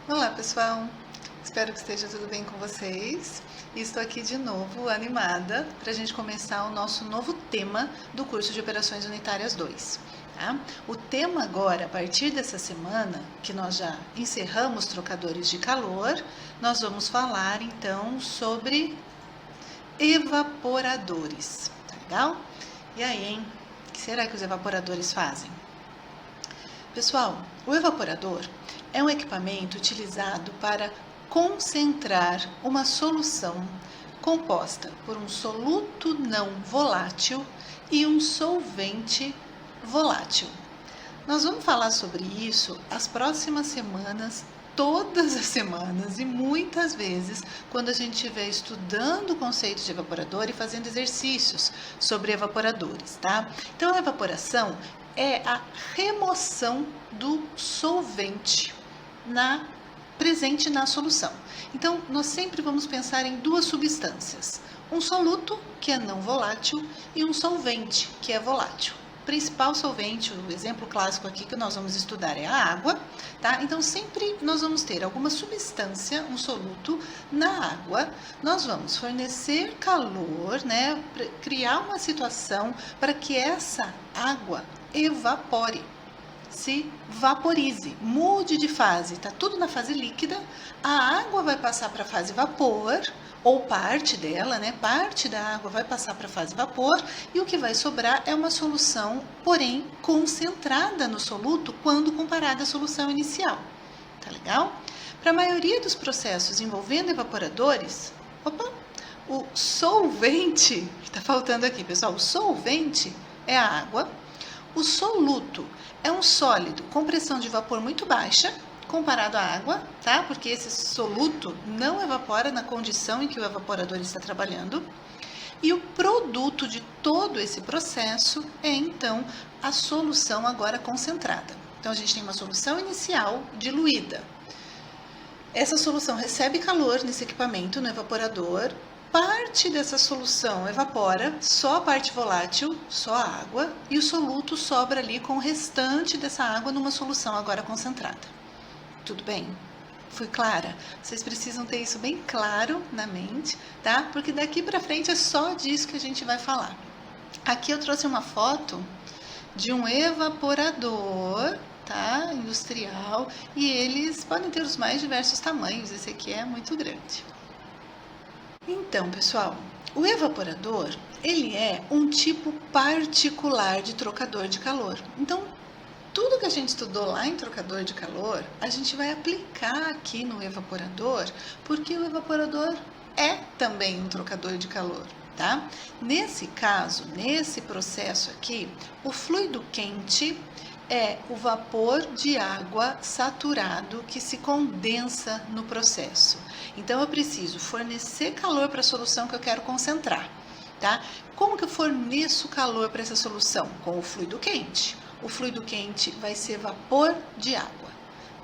Olá, pessoal! Espero que esteja tudo bem com vocês. E estou aqui de novo, animada, para a gente começar o nosso novo tema do curso de Operações Unitárias 2. Tá? O tema agora, a partir dessa semana, que nós já encerramos trocadores de calor, nós vamos falar então sobre evaporadores. Tá legal? E aí, hein? O que será que os evaporadores fazem? Pessoal, o evaporador é um equipamento utilizado para concentrar uma solução composta por um soluto não volátil e um solvente volátil. Nós vamos falar sobre isso as próximas semanas, todas as semanas e muitas vezes, quando a gente estiver estudando o conceito de evaporador e fazendo exercícios sobre evaporadores, tá? Então, a evaporação é a remoção do solvente presente na solução. Então, nós sempre vamos pensar em duas substâncias: um soluto, que é não volátil, e um solvente, que é volátil. O principal solvente, o exemplo clássico aqui que nós vamos estudar é a água, tá? Então, sempre nós vamos ter alguma substância, um soluto, na água. Nós vamos fornecer calor, né? Criar uma situação para que essa água evapore, se vaporize, mude de fase. Está tudo na fase líquida, a água vai passar para a fase vapor, ou parte dela, né? Parte da água vai passar para a fase vapor e o que vai sobrar é uma solução, porém concentrada no soluto quando comparada à solução inicial. Tá legal? Para a maioria dos processos envolvendo evaporadores, o solvente, está faltando aqui, pessoal, o solvente é a água. O soluto é um sólido com pressão de vapor muito baixa, comparado à água, tá? Porque esse soluto não evapora na condição em que o evaporador está trabalhando. E o produto de todo esse processo é, então, a solução agora concentrada. Então, a gente tem uma solução inicial diluída. Essa solução recebe calor nesse equipamento, no evaporador. Parte dessa solução evapora, só a parte volátil, só a água, e o soluto sobra ali com o restante dessa água numa solução agora concentrada. Tudo bem? Fui clara? Vocês precisam ter isso bem claro na mente, tá? Porque daqui para frente é só disso que a gente vai falar. Aqui eu trouxe uma foto de um evaporador, tá? Industrial, e eles podem ter os mais diversos tamanhos. Esse aqui é muito grande. Então, pessoal, o evaporador, ele é um tipo particular de trocador de calor. Então, tudo que a gente estudou lá em trocador de calor, a gente vai aplicar aqui no evaporador, porque o evaporador é também um trocador de calor, tá? Nesse caso, nesse processo aqui, o fluido quente é o vapor de água saturado que se condensa no processo. Então, eu preciso fornecer calor para a solução que eu quero concentrar, tá? Como que eu forneço calor para essa solução? Com o fluido quente. O fluido quente vai ser vapor de água,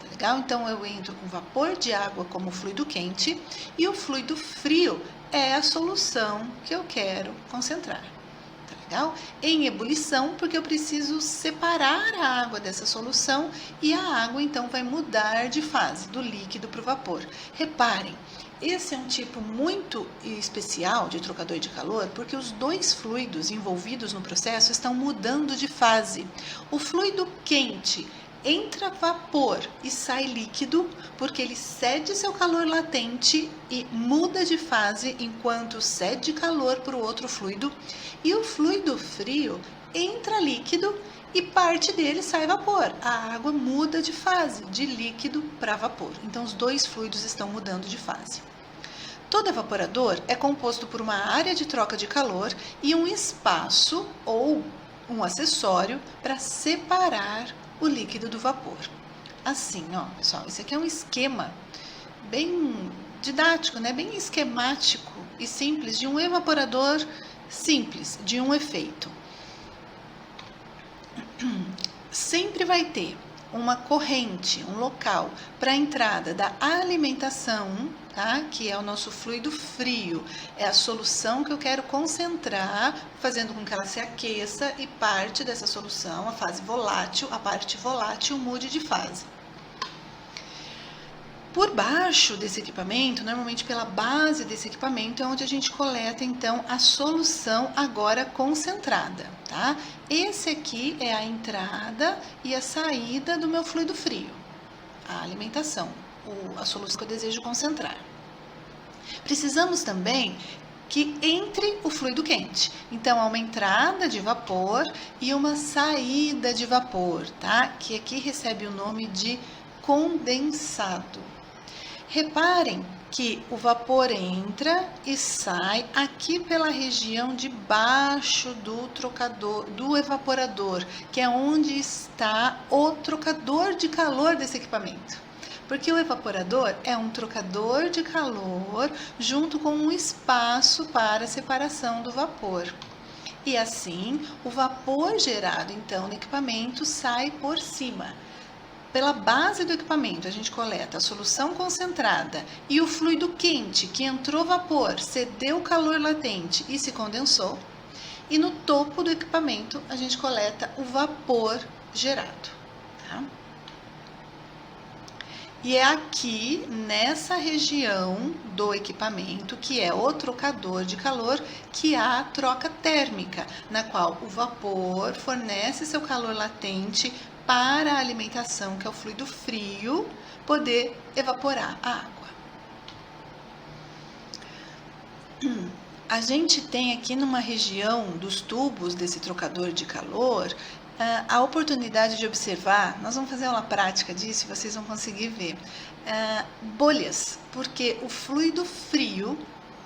tá legal? Então, eu entro com vapor de água como fluido quente e o fluido frio é a solução que eu quero concentrar. Legal? Em ebulição, porque eu preciso separar a água dessa solução e a água então vai mudar de fase, do líquido para o vapor. Reparem, esse é um tipo muito especial de trocador de calor, porque os dois fluidos envolvidos no processo estão mudando de fase. O fluido quente entra vapor e sai líquido, porque ele cede seu calor latente e muda de fase enquanto cede calor para o outro fluido. E o fluido frio entra líquido e parte dele sai vapor. A água muda de fase, de líquido para vapor. Então, os dois fluidos estão mudando de fase. Todo evaporador é composto por uma área de troca de calor e um espaço ou um acessório para separar o líquido do vapor. Assim, ó, pessoal, esse aqui é um esquema bem didático, né? Bem esquemático e simples de um evaporador simples, de um efeito. Sempre vai ter uma corrente, um local para a entrada da alimentação, tá? Que é o nosso fluido frio, é a solução que eu quero concentrar, fazendo com que ela se aqueça e parte dessa solução, a parte volátil, mude de fase. Por baixo desse equipamento, normalmente pela base desse equipamento, é onde a gente coleta então a solução agora concentrada, tá? Esse aqui é a entrada e a saída do meu fluido frio, a alimentação, a solução que eu desejo concentrar. Precisamos também que entre o fluido quente. Então, há uma entrada de vapor e uma saída de vapor, tá? Que aqui recebe o nome de condensado. Reparem que o vapor entra e sai aqui pela região de baixo do trocador, do evaporador, que é onde está o trocador de calor desse equipamento. Porque o evaporador é um trocador de calor junto com um espaço para separação do vapor. E assim, o vapor gerado então no equipamento sai por cima. Pela base do equipamento, a gente coleta a solução concentrada e o fluido quente, que entrou vapor, cedeu o calor latente e se condensou. E no topo do equipamento, a gente coleta o vapor gerado. Tá? E é aqui, nessa região do equipamento, que é o trocador de calor, que há a troca térmica, na qual o vapor fornece seu calor latente para a alimentação, que é o fluido frio, poder evaporar a água. A gente tem aqui numa região dos tubos desse trocador de calor a oportunidade de observar, nós vamos fazer uma prática disso e vocês vão conseguir ver, bolhas, porque o fluido frio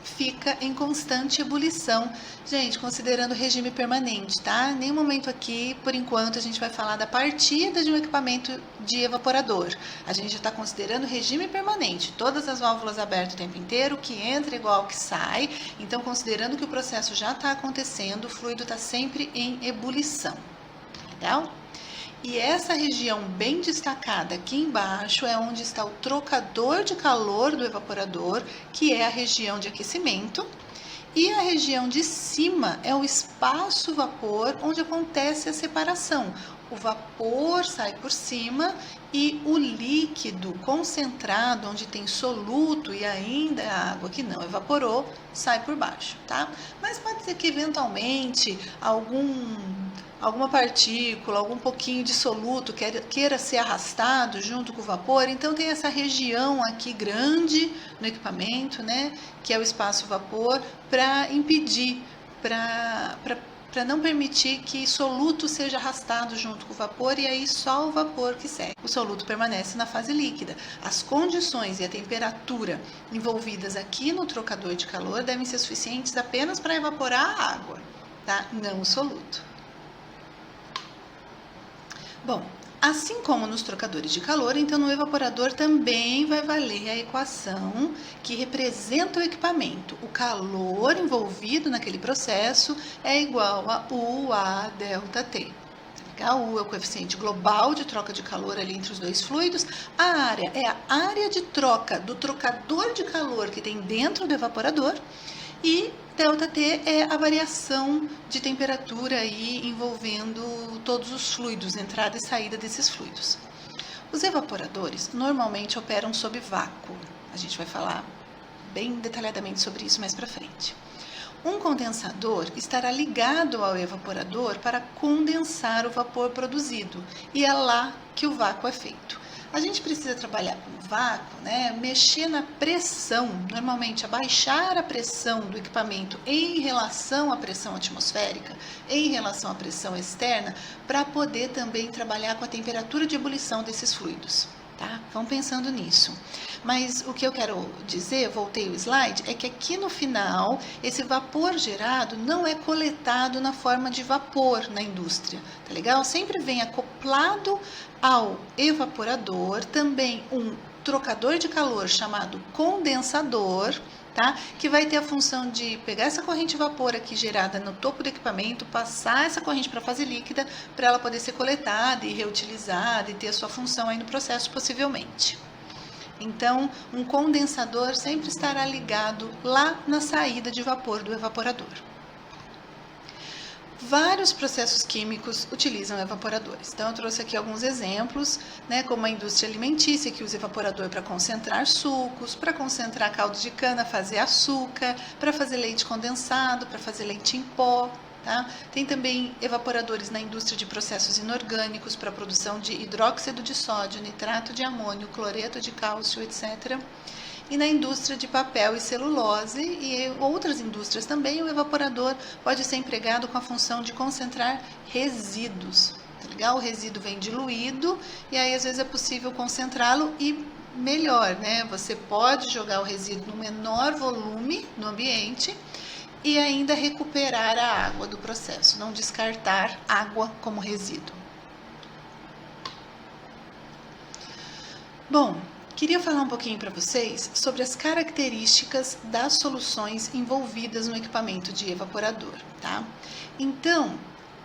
fica em constante ebulição. Gente, considerando o regime permanente, tá? Nenhum momento aqui, por enquanto, a gente vai falar da partida de um equipamento de evaporador. A gente já está considerando regime permanente, todas as válvulas abertas o tempo inteiro, que entra igual que sai. Então, considerando que o processo já está acontecendo, o fluido está sempre em ebulição. Legal? E essa região bem destacada aqui embaixo é onde está o trocador de calor do evaporador, que é a região de aquecimento. E a região de cima é o espaço vapor, onde acontece a separação. O vapor sai por cima e o líquido concentrado, onde tem soluto e ainda a água que não evaporou, sai por baixo, tá? Mas pode ser que eventualmente alguma partícula, algum pouquinho de soluto queira ser arrastado junto com o vapor. Então tem essa região aqui grande no equipamento, né, que é o espaço vapor, para impedir, para não permitir que soluto seja arrastado junto com o vapor, e aí só o vapor que segue. O soluto permanece na fase líquida. As condições e a temperatura envolvidas aqui no trocador de calor devem ser suficientes apenas para evaporar a água, tá? Não o soluto. Bom, assim como nos trocadores de calor, então no evaporador também vai valer a equação que representa o equipamento. O calor envolvido naquele processo é igual a UA delta T. U é o coeficiente global de troca de calor ali entre os dois fluidos. A área é a área de troca do trocador de calor que tem dentro do evaporador. E ΔT é a variação de temperatura aí envolvendo todos os fluidos, entrada e saída desses fluidos. Os evaporadores normalmente operam sob vácuo. A gente vai falar bem detalhadamente sobre isso mais para frente. Um condensador estará ligado ao evaporador para condensar o vapor produzido, e é lá que o vácuo é feito. A gente precisa trabalhar com vácuo, né? Mexer na pressão, normalmente abaixar a pressão do equipamento em relação à pressão atmosférica, em relação à pressão externa, para poder também trabalhar com a temperatura de ebulição desses fluidos. Tá? Vão pensando nisso. Mas o que eu quero dizer, voltei o slide, é que aqui no final, esse vapor gerado não é coletado na forma de vapor na indústria, tá legal? Sempre vem acoplado ao evaporador, também um trocador de calor chamado condensador, tá? Que vai ter a função de pegar essa corrente de vapor aqui gerada no topo do equipamento, passar essa corrente para a fase líquida, para ela poder ser coletada e reutilizada e ter a sua função aí no processo possivelmente. Então, um condensador sempre estará ligado lá na saída de vapor do evaporador. vários processos químicos utilizam evaporadores. Então, eu trouxe aqui alguns exemplos, né, como a indústria alimentícia, que usa evaporador para concentrar sucos, para concentrar caldo de cana, fazer açúcar, para fazer leite condensado, para fazer leite em pó. Tá? Tem também evaporadores na indústria de processos inorgânicos para a produção de hidróxido de sódio, nitrato de amônio, cloreto de cálcio, etc. E na indústria de papel e celulose e outras indústrias também, o evaporador pode ser empregado com a função de concentrar resíduos. Tá legal? O resíduo vem diluído e aí às vezes é possível concentrá-lo e melhor, né? Você pode jogar o resíduo no menor volume no ambiente e ainda recuperar a água do processo, não descartar água como resíduo. Bom, queria falar um pouquinho para vocês sobre as características das soluções envolvidas no equipamento de evaporador, tá? Então,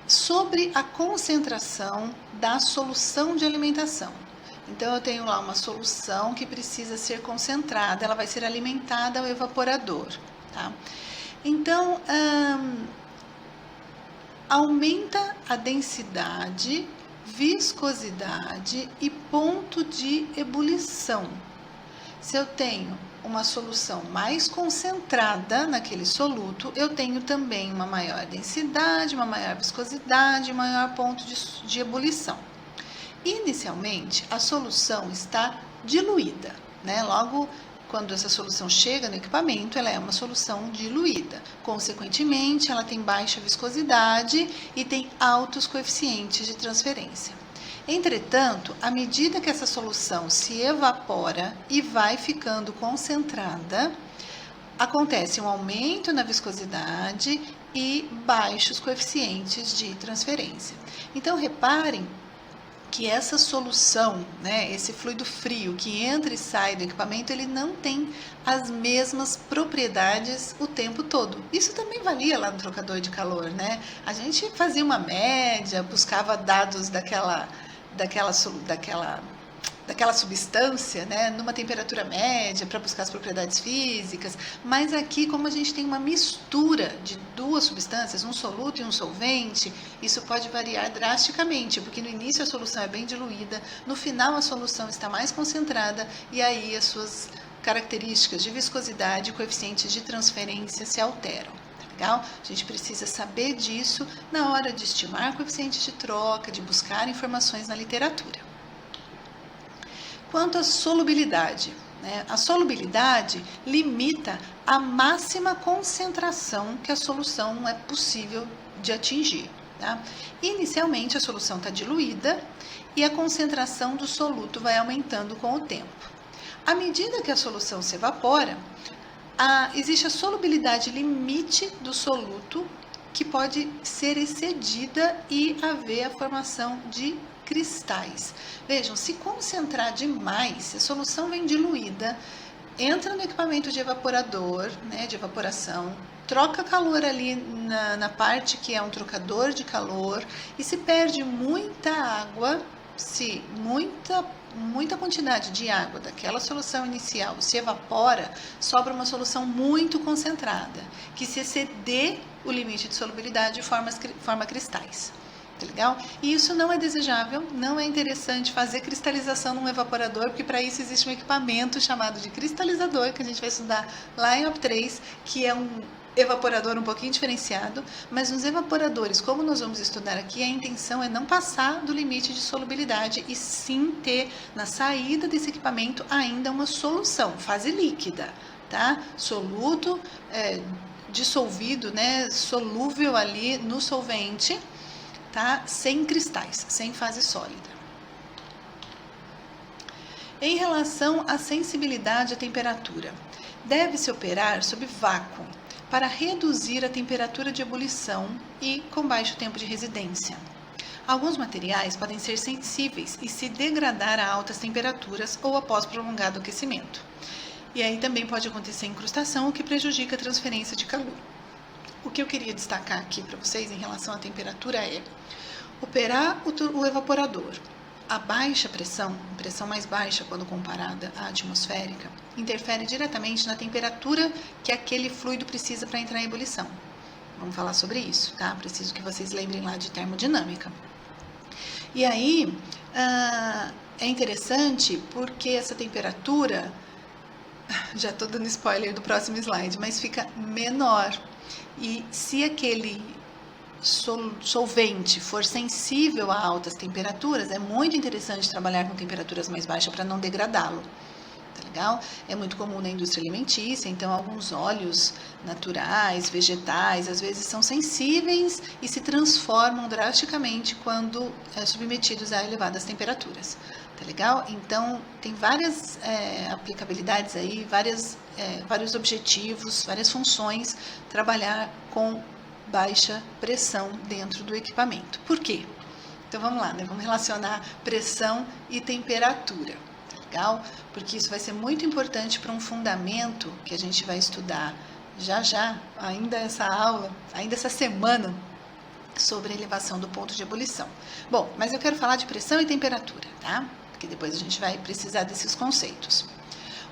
sobre a concentração da solução de alimentação. Então, eu tenho lá uma solução que precisa ser concentrada, ela vai ser alimentada ao evaporador, tá? Então, aumenta a densidade, viscosidade e ponto de ebulição. Se eu tenho uma solução mais concentrada naquele soluto, eu tenho também uma maior densidade, uma maior viscosidade, maior ponto de ebulição. Inicialmente, a solução está diluída, né? Logo, quando essa solução chega no equipamento, ela é uma solução diluída. Consequentemente, ela tem baixa viscosidade e tem altos coeficientes de transferência. Entretanto, à medida que essa solução se evapora e vai ficando concentrada, acontece um aumento na viscosidade e baixos coeficientes de transferência. Então, reparem que essa solução, né, esse fluido frio que entra e sai do equipamento, ele não tem as mesmas propriedades o tempo todo. Isso também valia lá no trocador de calor, né? A gente fazia uma média, buscava dados daquela substância, né, numa temperatura média para buscar as propriedades físicas, mas aqui, como a gente tem uma mistura de duas substâncias, um soluto e um solvente, isso pode variar drasticamente, porque no início a solução é bem diluída, no final a solução está mais concentrada e aí as suas características de viscosidade e coeficientes de transferência se alteram. Legal? A gente precisa saber disso na hora de estimar coeficientes de troca, de buscar informações na literatura. Quanto à solubilidade, né? A solubilidade limita a máxima concentração que a solução é possível de atingir. Tá? Inicialmente, a solução está diluída e a concentração do soluto vai aumentando com o tempo. À medida que a solução se evapora, existe a solubilidade limite do soluto que pode ser excedida e haver a formação de cristais. Vejam, se concentrar demais, se a solução vem diluída, entra no equipamento de evaporador, né, de evaporação, troca calor ali na parte que é um trocador de calor e se perde muita água, se muita quantidade de água daquela solução inicial se evapora, sobra uma solução muito concentrada, que se exceder o limite de solubilidade forma cristais. Tá legal? E isso não é desejável, não é interessante fazer cristalização num evaporador, porque para isso existe um equipamento chamado de cristalizador, que a gente vai estudar lá em OP3, que é um evaporador um pouquinho diferenciado, mas nos evaporadores, como nós vamos estudar aqui, a intenção é não passar do limite de solubilidade e sim ter na saída desse equipamento ainda uma solução, fase líquida, tá? Soluto dissolvido, né, solúvel ali no solvente, tá? Sem cristais, sem fase sólida. Em relação à sensibilidade à temperatura, deve-se operar sob vácuo para reduzir a temperatura de ebulição e com baixo tempo de residência. Alguns materiais podem ser sensíveis e se degradar a altas temperaturas ou após prolongado aquecimento. E aí também pode acontecer incrustação, o que prejudica a transferência de calor. O que eu queria destacar aqui para vocês em relação à temperatura é operar o evaporador a baixa pressão mais baixa quando comparada à atmosférica, interfere diretamente na temperatura que aquele fluido precisa para entrar em ebulição. Vamos falar sobre isso, tá? Preciso que vocês lembrem lá de termodinâmica. E aí, é interessante porque essa temperatura, já estou dando spoiler do próximo slide, mas fica menor. E se aquele solvente for sensível a altas temperaturas, é muito interessante trabalhar com temperaturas mais baixas para não degradá-lo. Tá legal? É muito comum na indústria alimentícia, então alguns óleos naturais, vegetais, às vezes são sensíveis e se transformam drasticamente quando submetidos a elevadas temperaturas. Tá legal? Então tem várias aplicabilidades aí, vários objetivos, várias funções trabalhar com baixa pressão dentro do equipamento. Por quê? Então vamos lá, né? Vamos relacionar pressão e temperatura. Legal? Porque isso vai ser muito importante para um fundamento que a gente vai estudar já, ainda essa aula, ainda essa semana, sobre a elevação do ponto de ebulição. Bom, mas eu quero falar de pressão e temperatura, tá? Porque depois a gente vai precisar desses conceitos.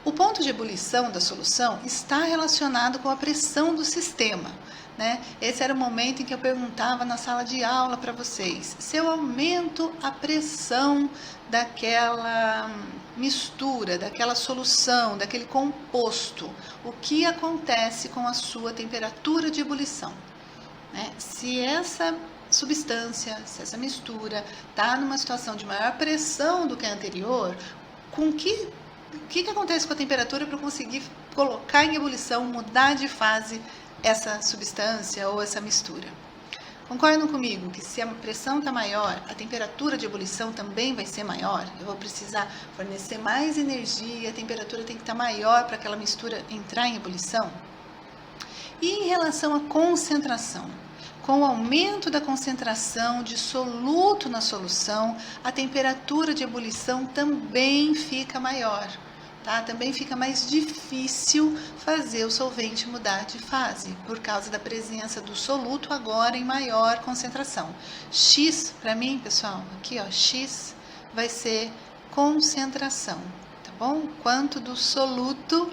O ponto de ebulição da solução está relacionado com a pressão do sistema, né? Esse era o momento em que eu perguntava na sala de aula para vocês: se eu aumento a pressão daquela mistura, daquela solução, daquele composto, o que acontece com a sua temperatura de ebulição? Né? Se essa substância, se essa mistura está numa situação de maior pressão do que a anterior, o que acontece com a temperatura para eu conseguir colocar em ebulição, mudar de fase essa substância ou essa mistura? Concordam comigo que se a pressão está maior, a temperatura de ebulição também vai ser maior? Eu vou precisar fornecer mais energia, a temperatura tem que estar maior para aquela mistura entrar em ebulição? E em relação à concentração? Com o aumento da concentração de soluto na solução, a temperatura de ebulição também fica maior. Tá? Também fica mais difícil fazer o solvente mudar de fase, por causa da presença do soluto agora em maior concentração. X, para mim, pessoal, aqui ó, X vai ser concentração, tá bom? Quanto do soluto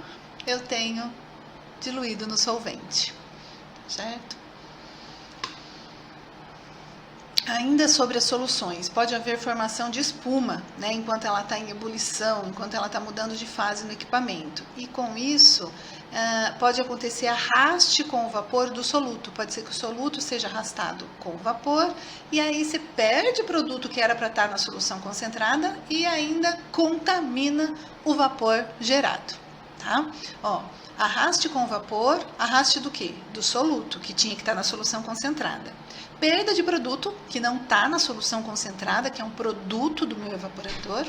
eu tenho diluído no solvente, certo? Ainda sobre as soluções, pode haver formação de espuma, né, enquanto ela está em ebulição, enquanto ela está mudando de fase no equipamento. E com isso, pode acontecer arraste com o vapor do soluto. Pode ser que o soluto seja arrastado com o vapor e aí você perde o produto que era para estar na solução concentrada e ainda contamina o vapor gerado. Tá? Ó, arraste com o vapor, arraste do quê? Do soluto, que tinha que estar na solução concentrada. Perda de produto, que não está na solução concentrada, que é um produto do meu evaporador,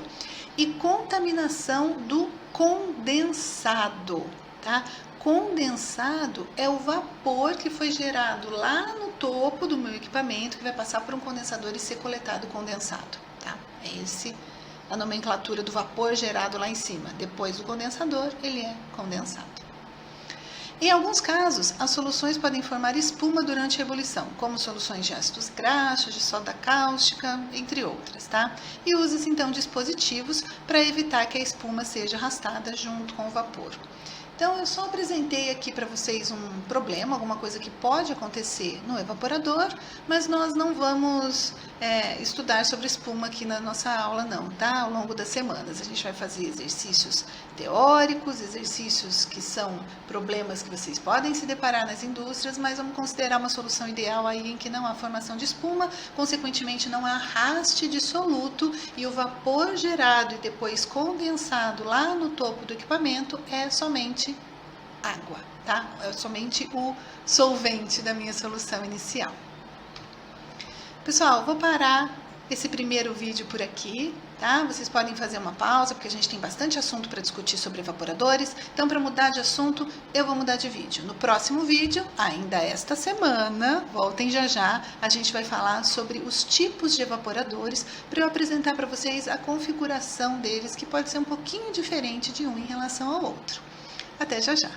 e contaminação do condensado, tá? Condensado é o vapor que foi gerado lá no topo do meu equipamento, que vai passar por um condensador e ser coletado condensado, tá? É esse a nomenclatura do vapor gerado lá em cima. Depois do condensador, ele é condensado. Em alguns casos, as soluções podem formar espuma durante a ebulição, como soluções de ácidos graxos, de soda cáustica, entre outras, tá? E usa-se então dispositivos para evitar que a espuma seja arrastada junto com o vapor. Então, eu só apresentei aqui para vocês um problema, alguma coisa que pode acontecer no evaporador, mas nós não vamos estudar sobre espuma aqui na nossa aula não, tá? Ao longo das semanas. A gente vai fazer exercícios teóricos, exercícios que são problemas que vocês podem se deparar nas indústrias, mas vamos considerar uma solução ideal aí em que não há formação de espuma, consequentemente não há arraste de soluto e o vapor gerado e depois condensado lá no topo do equipamento é somente água, tá? É somente o solvente da minha solução inicial. Pessoal, vou parar esse primeiro vídeo por aqui, tá? Vocês podem fazer uma pausa, porque a gente tem bastante assunto para discutir sobre evaporadores. Então, para mudar de assunto, eu vou mudar de vídeo. No próximo vídeo, ainda esta semana, voltem já, a gente vai falar sobre os tipos de evaporadores, para eu apresentar para vocês a configuração deles, que pode ser um pouquinho diferente de um em relação ao outro. Até já!